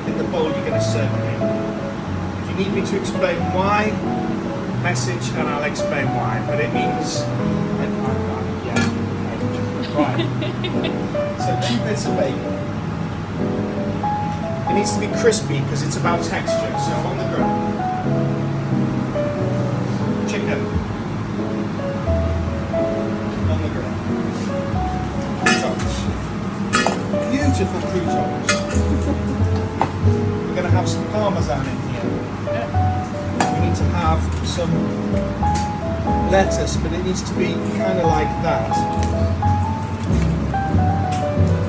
in the bowl you're going to serve it in. If you need me to explain why, message and I'll explain why. But it means, yeah, right. So 2 bits of bacon. It needs to be crispy because it's about texture. So on the grill. Chicken. On the grill. Croutons. Beautiful croutons. We're going to have some parmesan in here. We need to have some lettuce, but it needs to be kind of like that.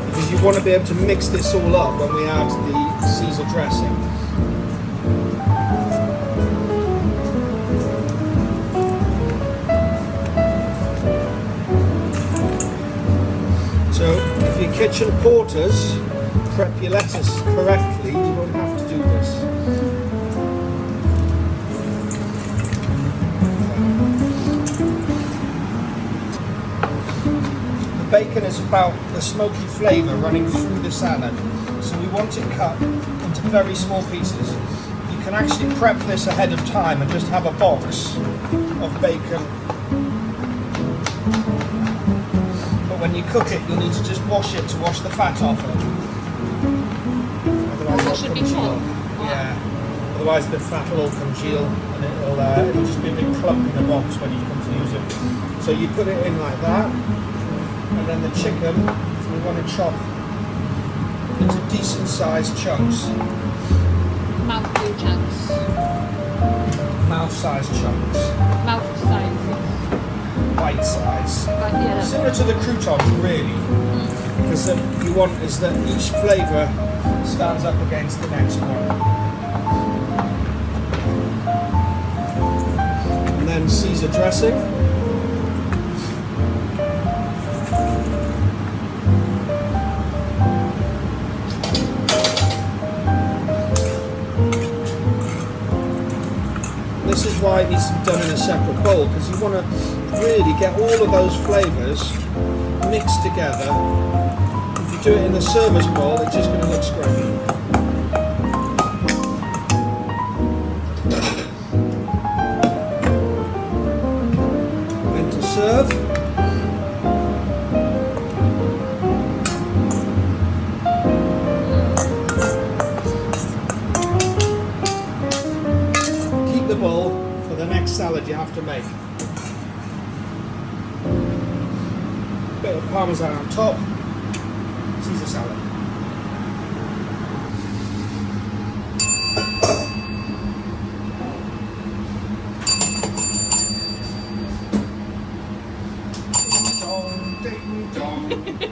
Because you want to be able to mix this all up when we add the Caesar dressing. So if your kitchen porters prep your lettuce correctly, you won't have to do this. The bacon is about the smoky flavour running through the salad, so we want it cut into very small pieces. You can actually prep this ahead of time and just have a box of bacon. When you cook it, you'll need to just wash it to wash the fat off it. Otherwise Wash it before? Yeah. Otherwise the fat will all congeal and it'll just be a big clump in the box when you come to use it. So you put it in like that, and then the chicken, we want to chop into decent sized chunks. Mouthful chunks. Mouth-sized chunks. Mouth size. Bite size. But yeah. Similar to the croutons, really. Because you want is that each flavour stands up against the next one. And then Caesar dressing. This is why it needs to be done in a separate bowl, because you want to really get all of those flavours mixed together. If you do it in the server's bowl, it's just going to look scrumpy. Then to serve. Keep the bowl for the next salad you have to make. Bit of parmesan on top. Caesar salad. Ding dong, ding dong.